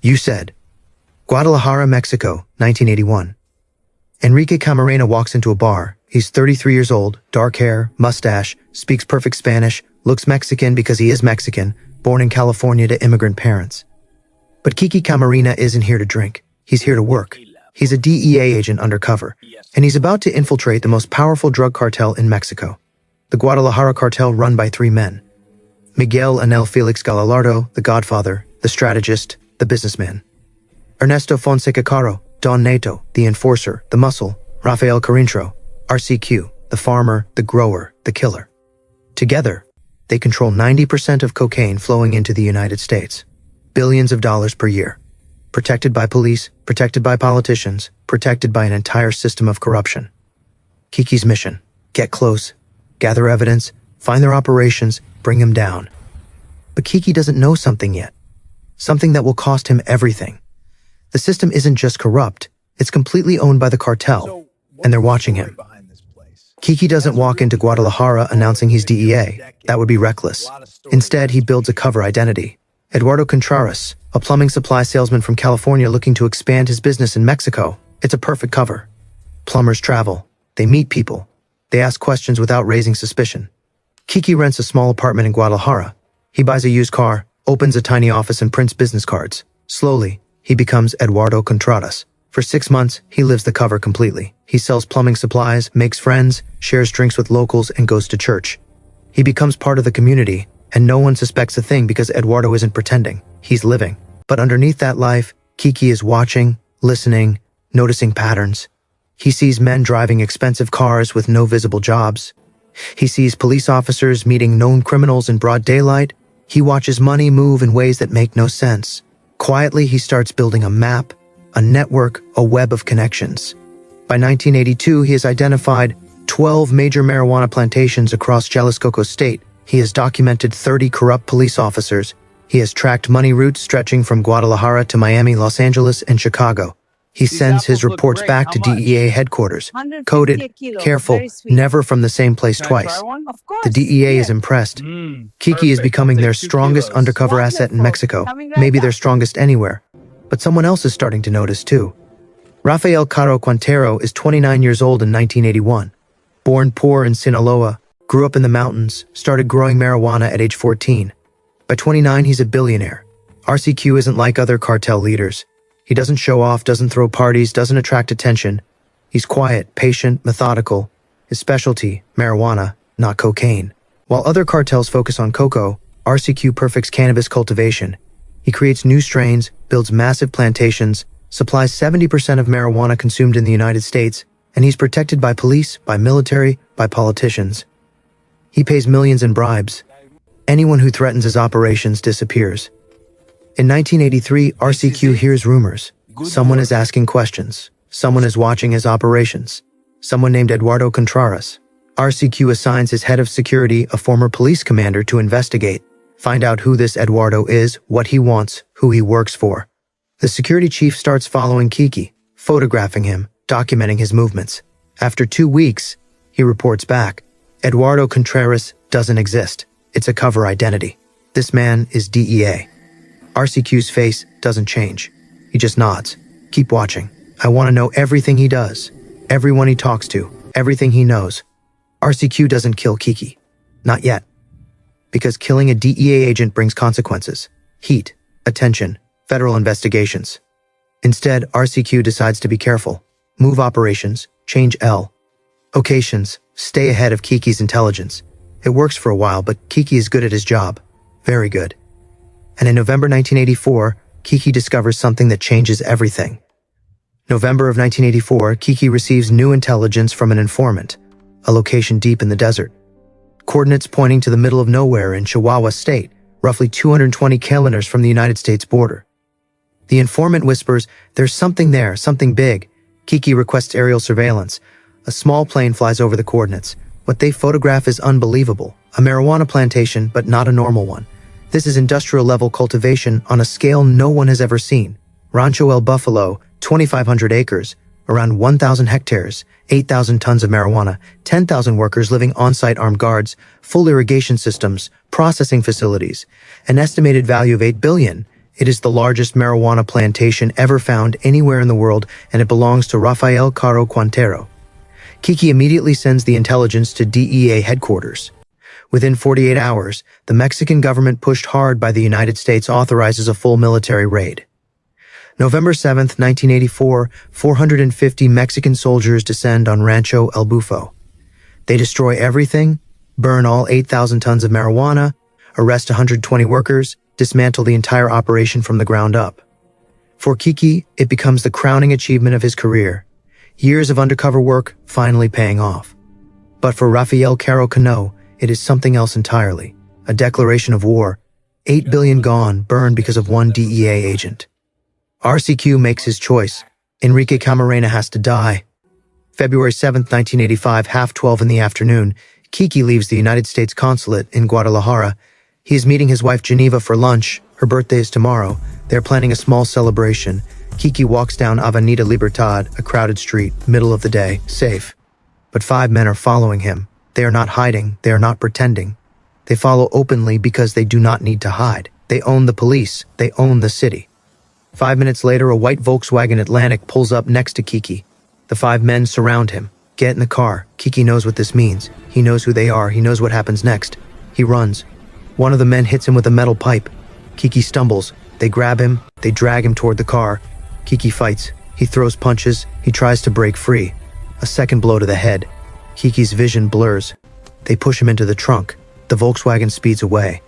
You said. Guadalajara, Mexico, 1981. Enrique Camarena walks into a bar. He's 33 years old, dark hair, mustache, speaks perfect Spanish, looks Mexican because he is Mexican, born in California to immigrant parents. But Kiki Camarena isn't here to drink. He's here to work. He's a DEA agent undercover, and he's about to infiltrate the most powerful drug cartel in Mexico, the Guadalajara cartel run by three men. Miguel Anel Felix Gallardo, the godfather, the strategist, the businessman. Ernesto Fonseca Caro, Don Nato, the enforcer, the muscle. Rafael Carintro, RCQ, the farmer, the grower, the killer. Together, they control 90% of cocaine flowing into the United States. Billions of dollars per year. Protected by police, protected by politicians, protected by an entire system of corruption. Kiki's mission: get close, gather evidence, find their operations, bring them down. But Kiki doesn't know something yet. Something that will cost him everything. The system isn't just corrupt, it's completely owned by the cartel, and they're watching him. Kiki doesn't walk into Guadalajara announcing he's DEA. That would be reckless. Instead, he builds a cover identity. Eduardo Contreras, a plumbing supply salesman from California looking to expand his business in Mexico. It's a perfect cover. Plumbers travel. They meet people. They ask questions without raising suspicion. Kiki rents a small apartment in Guadalajara. He buys a used car, opens a tiny office and prints business cards. Slowly, he becomes Eduardo Contreras. For 6 months, he lives the cover completely. He sells plumbing supplies, makes friends, shares drinks with locals, and goes to church. He becomes part of the community, and no one suspects a thing because Eduardo isn't pretending. He's living. But underneath that life, Kiki is watching, listening, noticing patterns. He sees men driving expensive cars with no visible jobs. He sees police officers meeting known criminals in broad daylight. He watches money move in ways that make no sense. Quietly, he starts building a map, a network, a web of connections. By 1982, he has identified 12 major marijuana plantations across Jalisco State. He has documented 30 corrupt police officers. He has tracked money routes stretching from Guadalajara to Miami, Los Angeles, and Chicago. He sends his reports back to DEA headquarters, coded, careful, never from the same place twice. The DEA is impressed. Kiki is becoming their strongest undercover asset in Mexico, maybe their strongest anywhere. But someone else is starting to notice too. Rafael Caro Quintero is 29 years old in 1981. Born poor in Sinaloa, grew up in the mountains, started growing marijuana at age 14. By 29, he's a billionaire. RCQ isn't like other cartel leaders. He doesn't show off, doesn't throw parties, doesn't attract attention. He's quiet, patient, methodical. His specialty, marijuana, not cocaine. While other cartels focus on cocoa, RCQ perfects cannabis cultivation. He creates new strains, builds massive plantations, supplies 70% of marijuana consumed in the United States, and he's protected by police, by military, by politicians. He pays millions in bribes. Anyone who threatens his operations disappears. In 1983, RCQ hears rumors. Someone is asking questions. Someone is watching his operations. Someone named Eduardo Contreras. RCQ assigns his head of security, a former police commander, to investigate. Find out who this Eduardo is, what he wants, who he works for. The security chief starts following Kiki, photographing him, documenting his movements. After 2 weeks, he reports back. Eduardo Contreras doesn't exist. It's a cover identity. This man is DEA. RCQ's face doesn't change. He just nods. Keep watching. I want to know everything he does, everyone he talks to, everything he knows. RCQ doesn't kill Kiki. Not yet. Because killing a DEA agent brings consequences. Heat, attention, federal investigations. Instead, RCQ decides to be careful. Move operations, change locations, stay ahead of Kiki's intelligence. It works for a while, but Kiki is good at his job. Very good. And in November 1984, Kiki discovers something that changes everything. November of 1984, Kiki receives new intelligence from an informant, a location deep in the desert. Coordinates pointing to the middle of nowhere in Chihuahua State, roughly 220 kilometers from the United States border. The informant whispers, "There's something there, something big." Kiki requests aerial surveillance. A small plane flies over the coordinates. What they photograph is unbelievable. A marijuana plantation, but not a normal one. This is industrial-level cultivation on a scale no one has ever seen. Rancho El Buffalo, 2,500 acres, around 1,000 hectares, 8,000 tons of marijuana, 10,000 workers living on-site, armed guards, full irrigation systems, processing facilities, an estimated value of $8 billion. It is the largest marijuana plantation ever found anywhere in the world, and it belongs to Rafael Caro Quintero. Kiki immediately sends the intelligence to DEA headquarters. Within 48 hours, the Mexican government, pushed hard by the United States, authorizes a full military raid. November 7, 1984, 450 Mexican soldiers descend on Rancho El Bufo. They destroy everything, burn all 8,000 tons of marijuana, arrest 120 workers, dismantle the entire operation from the ground up. For Kiki, it becomes the crowning achievement of his career. Years of undercover work finally paying off. But for Rafael Caro Cano, it is something else entirely. A declaration of war. 8 billion gone, burned because of one DEA agent. RCQ makes his choice. Enrique Camarena has to die. February 7, 1985, 12:30 in the afternoon, Kiki leaves the United States consulate in Guadalajara. He is meeting his wife Geneva for lunch. Her birthday is tomorrow. They're planning a small celebration. Kiki walks down Avenida Libertad, a crowded street, middle of the day, safe. But 5 men are following him. They are not hiding. They are not pretending. They follow openly because they do not need to hide. They own the police. They own the city. 5 minutes later, a white Volkswagen Atlantic pulls up next to Kiki. The 5 men surround him. Get in the car. Kiki knows what this means. He knows who they are. He knows what happens next. He runs. One of the men hits him with a metal pipe. Kiki stumbles. They grab him. They drag him toward the car. Kiki fights. He throws punches. He tries to break free. A second blow to the head. Kiki's vision blurs. They push him into the trunk. The Volkswagen speeds away.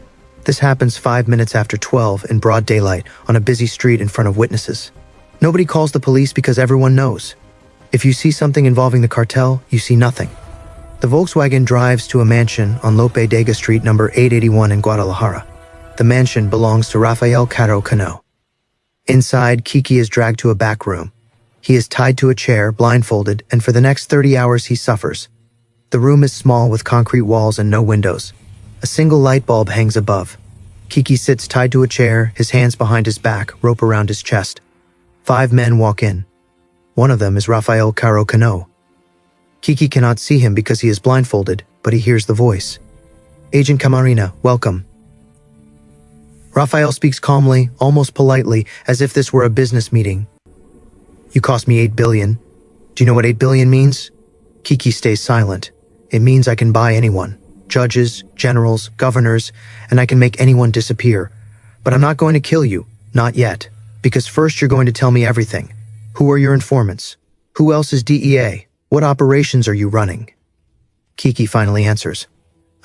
This happens 5 minutes after 12 in broad daylight on a busy street in front of witnesses. Nobody calls the police because everyone knows. If you see something involving the cartel, you see nothing. The Volkswagen drives to a mansion on Lope de Vega Street, number 881 in Guadalajara. The mansion belongs to Rafael Caro Cano. Inside, Kiki is dragged to a back room. He is tied to a chair, blindfolded, and for the next 30 hours he suffers. The room is small with concrete walls and no windows. A single light bulb hangs above. Kiki sits tied to a chair, his hands behind his back, rope around his chest. 5 men walk in. One of them is Rafael Caro Cano. Kiki cannot see him because he is blindfolded, but he hears the voice. Agent Camarena, welcome. Rafael speaks calmly, almost politely, as if this were a business meeting. You cost me 8 billion. Do you know what 8 billion means? Kiki stays silent. It means I can buy anyone. Judges, generals, governors, and I can make anyone disappear. But I'm not going to kill you. Not yet. Because first you're going to tell me everything. Who are your informants? Who else is DEA? What operations are you running? Kiki finally answers.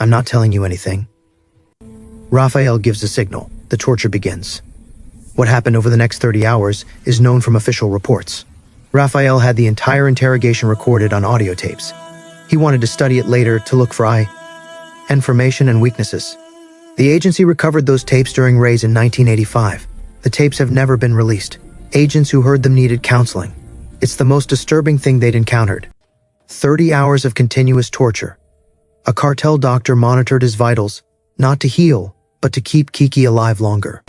I'm not telling you anything. Rafael gives a signal. The torture begins. What happened over the next 30 hours is known from official reports. Rafael had the entire interrogation recorded on audio tapes. He wanted to study it later to look for information and weaknesses. The agency recovered those tapes during raids in 1985. The tapes have never been released. Agents who heard them needed counseling. It's the most disturbing thing they'd encountered. 30 hours of continuous torture. A cartel doctor monitored his vitals, not to heal, but to keep Kiki alive longer.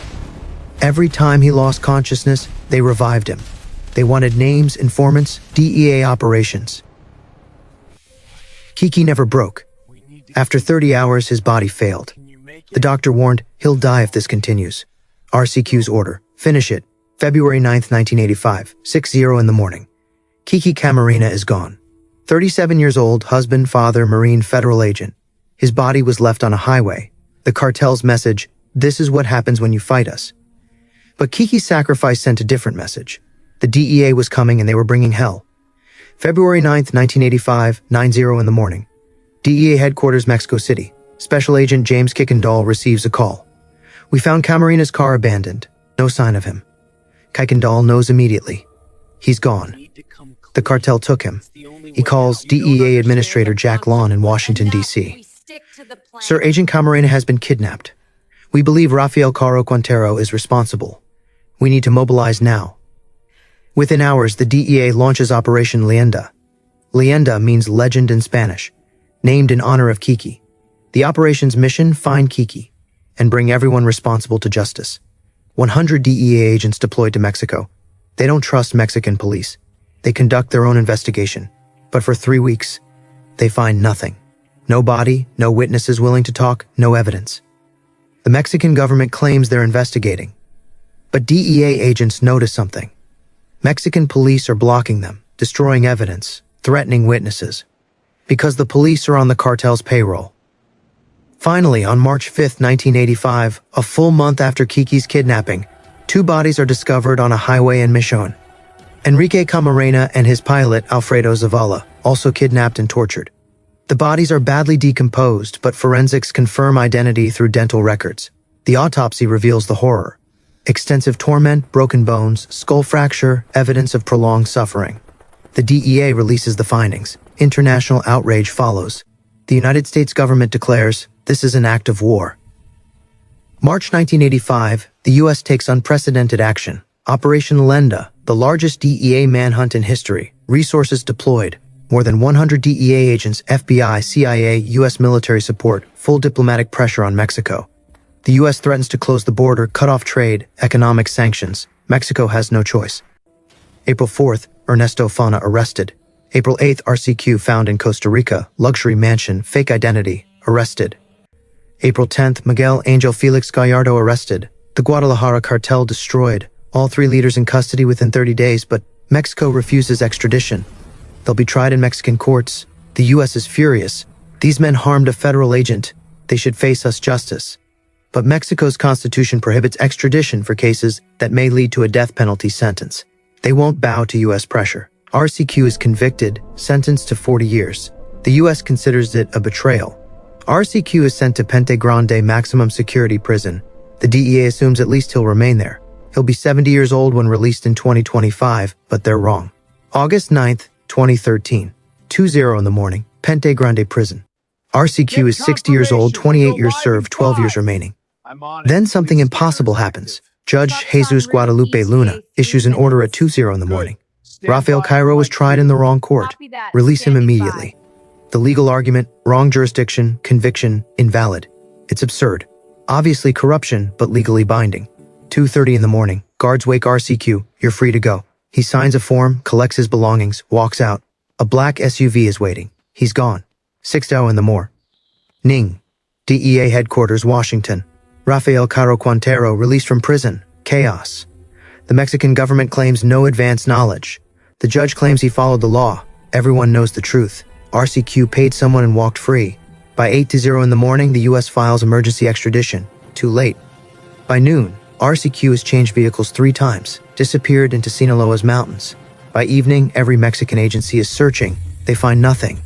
Every time he lost consciousness, they revived him. They wanted names, informants, DEA operations. Kiki never broke. After 30 hours, his body failed. The doctor warned, he'll die if this continues. RCQ's order, finish it. February 9, 1985, 6:00 in the morning. Kiki Camarena is gone. 37 years old, husband, father, Marine federal agent. His body was left on a highway. The cartel's message, this is what happens when you fight us. But Kiki's sacrifice sent a different message. The DEA was coming and they were bringing hell. February 9, 1985, 9:00 in the morning. DEA headquarters, Mexico City. Special Agent James Kuykendall receives a call. We found Camarena's car abandoned. No sign of him. Kuykendall knows immediately. He's gone. The cartel took him. He calls DEA Administrator Jack Lawn in Washington, D.C. Sir, Agent Camarena has been kidnapped. We believe Rafael Caro Quintero is responsible. We need to mobilize now. Within hours, the DEA launches Operation Leyenda. Leyenda means legend in Spanish, named in honor of Kiki. The operation's mission, find Kiki and bring everyone responsible to justice. 100 DEA agents deployed to Mexico. They don't trust Mexican police. They conduct their own investigation. But for 3 weeks, they find nothing. No body, no witnesses willing to talk, no evidence. The Mexican government claims they're investigating. But DEA agents notice something. Mexican police are blocking them, destroying evidence, threatening witnesses. Because the police are on the cartel's payroll. Finally, on March 5, 1985, a full month after Kiki's kidnapping, 2 bodies are discovered on a highway in Michoacán. Enrique Camarena and his pilot, Alfredo Zavala, also kidnapped and tortured. The bodies are badly decomposed, but forensics confirm identity through dental records. The autopsy reveals the horror. Extensive torment, broken bones, skull fracture, evidence of prolonged suffering. The DEA releases the findings. International outrage follows. The United States government declares, this is an act of war. March 1985, the U.S. takes unprecedented action. Operation Lenda, the largest DEA manhunt in history. Resources deployed. More than 100 DEA agents, FBI, CIA, U.S. military support, full diplomatic pressure on Mexico. The U.S. threatens to close the border, cut off trade, economic sanctions. Mexico has no choice. April 4th, Ernesto Fana arrested. April 8th, RCQ found in Costa Rica, luxury mansion, fake identity, arrested. April 10th, Miguel Angel Felix Gallardo arrested. The Guadalajara cartel destroyed. All 3 leaders in custody within 30 days, but Mexico refuses extradition. They'll be tried in Mexican courts. The U.S. is furious. These men harmed a federal agent. They should face us justice. But Mexico's constitution prohibits extradition for cases that may lead to a death penalty sentence. They won't bow to U.S. pressure. RCQ is convicted, sentenced to 40 years. The U.S. considers it a betrayal. RCQ is sent to Pente Grande maximum security prison. The DEA assumes at least he'll remain there. He'll be 70 years old when released in 2025, but they're wrong. August 9th, 2013, 2:00 in the morning, Pente Grande prison. RCQ is 60 years old, 28 years served, 12 years remaining. Then something impossible happens. Judge Jesus Guadalupe Luna issues an order at 2:00 in the morning. Rafael Cairo was tried in the wrong court. Release him immediately. The legal argument, wrong jurisdiction, conviction, invalid. It's absurd. Obviously corruption, but legally binding. 2:30 in the morning, guards wake RCQ, you're free to go. He signs a form, collects his belongings, walks out. A black SUV is waiting. He's gone. 6:00 in the morning. Ning. DEA headquarters, Washington. Rafael Caro Quintero released from prison. Chaos. The Mexican government claims no advance knowledge. The judge claims he followed the law. Everyone knows the truth. RCQ paid someone and walked free. By 8:00 in the morning, the U.S. files emergency extradition. Too late. By noon, RCQ has changed vehicles 3 times, disappeared into Sinaloa's mountains. By evening, every Mexican agency is searching. They find nothing.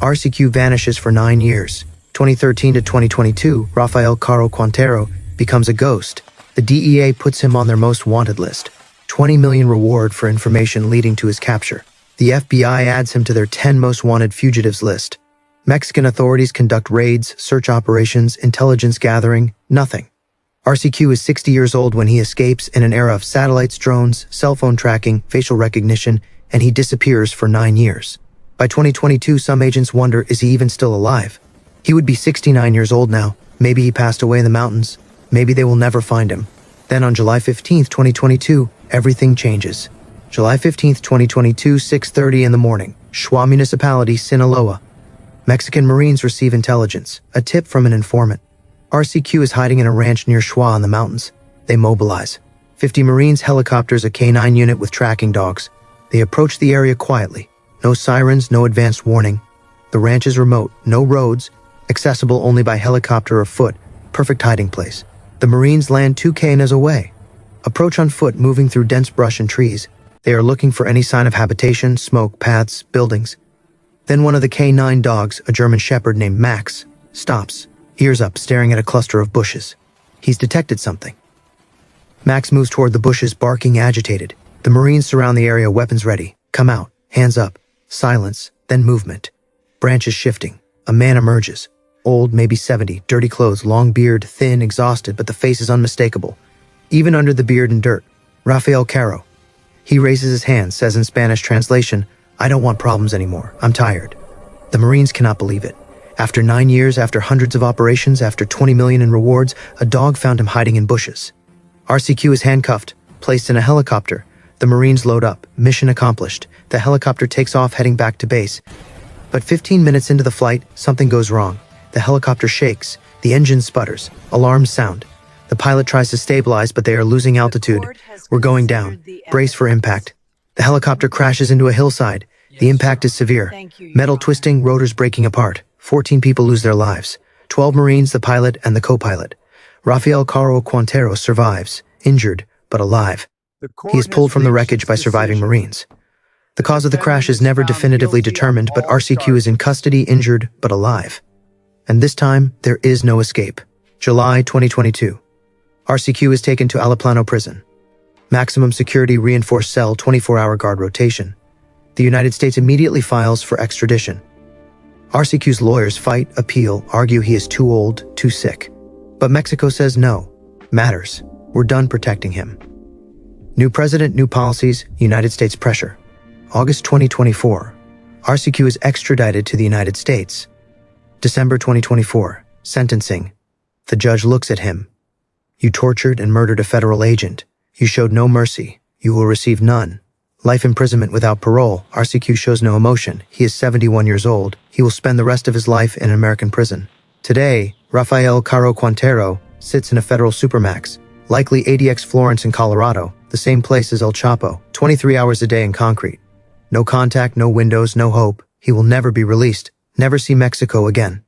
RCQ vanishes for 9 years. 2013 to 2022, Rafael Caro Quintero becomes a ghost. The DEA puts him on their most wanted list. 20 million reward for information leading to his capture. The FBI adds him to their 10 most wanted fugitives list. Mexican authorities conduct raids, search operations, intelligence gathering, nothing. RCQ is 60 years old when he escapes in an era of satellites, drones, cell phone tracking, facial recognition, and he disappears for 9 years. By 2022, some agents wonder, is he even still alive? He would be 69 years old now. Maybe he passed away in the mountains. Maybe they will never find him. Then on July 15th, 2022, everything changes. July 15th, 2022, 6:30 in the morning, Schwa Municipality, Sinaloa. Mexican Marines receive intelligence, a tip from an informant. RCQ is hiding in a ranch near Schwa in the mountains. They mobilize. 50 Marines, helicopters, a K-9 unit with tracking dogs. They approach the area quietly. No sirens, no advanced warning. The ranch is remote, no roads, accessible only by helicopter or foot. Perfect hiding place. The Marines land 2 km away. Approach on foot, moving through dense brush and trees. They are looking for any sign of habitation, smoke, paths, buildings. Then one of the K-9 dogs, a German shepherd named Max, stops, ears up, staring at a cluster of bushes. He's detected something. Max moves toward the bushes, barking, agitated. The Marines surround the area, weapons ready. Come out, hands up. Silence, then movement. Branches shifting. A man emerges. Old, maybe 70, dirty clothes, long beard, thin, exhausted, but the face is unmistakable. Even under the beard and dirt. Rafael Caro. He raises his hand, says in Spanish translation, I don't want problems anymore. I'm tired. The Marines cannot believe it. After 9 years, after hundreds of operations, after 20 million in rewards, a dog found him hiding in bushes. RCQ is handcuffed, placed in a helicopter. The Marines load up. Mission accomplished. The helicopter takes off, heading back to base. But 15 minutes into the flight, something goes wrong. The helicopter shakes. The engine sputters. Alarms sound. The pilot tries to stabilize, but they are losing altitude. We're going down. Brace for impact. The helicopter crashes into a hillside. The impact is severe. Metal twisting, rotors breaking apart. 14 people lose their lives. 12 Marines, the pilot, and the co-pilot. Rafael Caro Quintero survives, injured, but alive. He is pulled from the wreckage by surviving Marines. The cause of the crash is never definitively determined, but RCQ is in custody, injured, but alive. And this time, there is no escape. July 2022. RCQ is taken to Alaplano prison. Maximum security reinforced cell 24-hour guard rotation. The United States immediately files for extradition. RCQ's lawyers fight, appeal, argue he is too old, too sick. But Mexico says no. Matters. We're done protecting him. New president, new policies, United States pressure. August 2024. RCQ is extradited to the United States. December 2024. Sentencing. The judge looks at him. You tortured and murdered a federal agent. You showed no mercy. You will receive none. Life imprisonment without parole. RCQ shows no emotion. He is 71 years old. He will spend the rest of his life in an American prison. Today, Rafael Caro Quintero sits in a federal supermax, likely ADX Florence in Colorado, the same place as El Chapo, 23 hours a day in concrete. No contact, no windows, no hope. He will never be released, never see Mexico again.